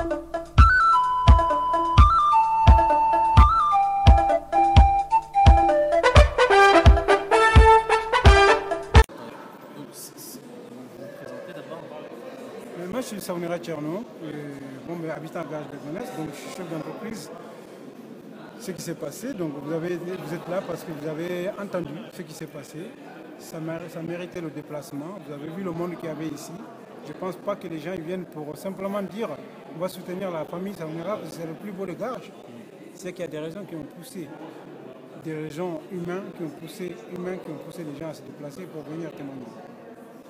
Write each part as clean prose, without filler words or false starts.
Moi, je suis Saounera Tcherno, habitant à Gage de Gonesse, donc je suis chef d'entreprise. Ce qui s'est passé, donc vous êtes là parce que vous avez entendu ce qui s'est passé. Ça méritait le déplacement. Vous avez vu le monde qu'il y avait ici. Je ne pense pas que les gens viennent pour simplement dire on va soutenir la famille Saounera parce que c'est le plus beau de Gage. C'est qu'il y a des raisons qui ont poussé, des raisons humaines qui ont poussé les gens à se déplacer pour venir témoigner.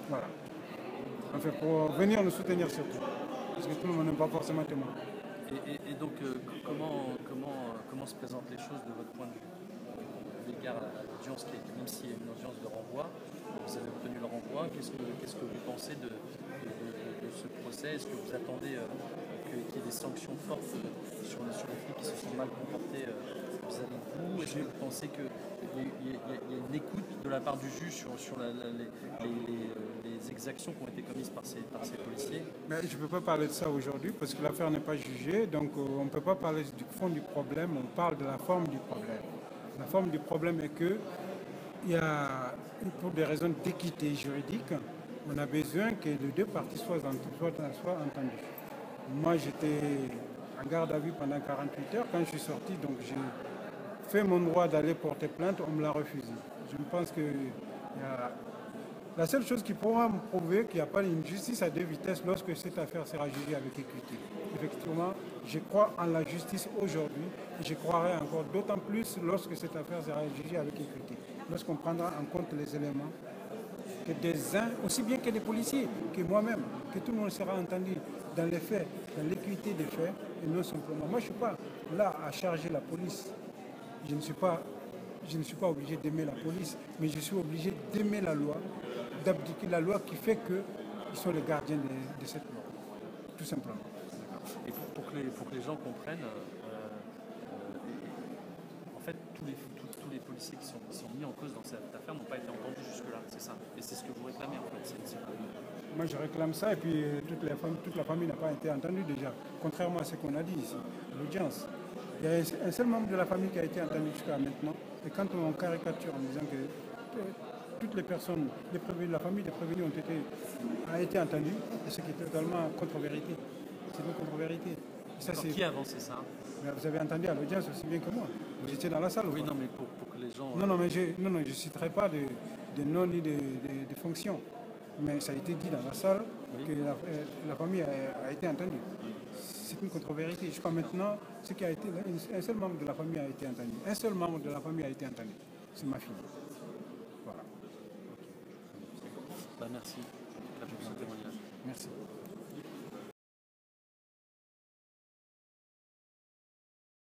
Voilà. Enfin, pour venir nous soutenir surtout. Parce que tout le monde n'aime pas forcément témoigner. Et donc, comment se présentent les choses de votre point de vue l'égard à l'audience, même s'il y a une audience de renvoi, vous avez obtenu le renvoi, qu'est-ce que vous pensez de ce procès? Est-ce que vous attendez qu'il y ait des sanctions fortes sur les flics qui se sont mal comportés vis-à-vis de vous? Est-ce que vous pensez qu'il y a une écoute de la part du juge sur les exactions qui ont été commises par ces policiers? Mais je ne peux pas parler de ça aujourd'hui parce que l'affaire n'est pas jugée, donc on ne peut pas parler du fond du problème, on parle de la forme du problème. La forme du problème est que pour des raisons d'équité juridique, on a besoin que les deux parties soient entendues. Moi, j'étais en garde à vue pendant 48 heures. Quand je suis sorti, donc j'ai fait mon droit d'aller porter plainte, on me l'a refusé. Je pense que la seule chose qui pourra me prouver qu'il n'y a pas une justice à deux vitesses lorsque cette affaire sera jugée avec équité. Effectivement, je crois en la justice aujourd'hui et je croirai encore d'autant plus lorsque cette affaire sera jugée avec équité. Lorsqu'on prendra en compte les éléments que des uns, aussi bien que les policiers, que moi-même, que tout le monde sera entendu dans les faits, dans l'équité des faits et non simplement. Moi, je ne suis pas là à charger la police. Je ne suis pas obligé d'aimer la police, mais je suis obligé d'aimer la loi, d'abdiquer la loi qui fait qu'ils sont les gardiens de cette loi, tout simplement. Et pour que les gens comprennent, en fait, tous les policiers qui sont mis en cause dans cette affaire n'ont pas été entendus jusque-là, c'est ça. Et c'est ce que vous réclamez, en fait. Moi, je réclame ça, et puis toute la famille n'a pas été entendue déjà, contrairement à ce qu'on a dit ici, l'audience. Il y a un seul membre de la famille qui a été entendu jusqu'à maintenant. Et quand on caricature en disant que toutes les personnes, les prévenus, la famille des prévenus a été entendue, ce qui est totalement contre-vérité. C'est une contre-vérité. Qui a avancé ça? Vous avez entendu à l'audience aussi bien que moi. Vous étiez dans la salle. Oui, non, mais pour que les gens... Non, je ne citerai pas de nom ni de fonction. Mais ça a été dit dans la salle que la famille a été entendue. C'est une contre-vérité. Je crois maintenant, un seul membre de la famille a été entendu. Un seul membre de la famille a été entendu. C'est ma fille. Voilà. Merci. Merci pour ce témoignage. Merci.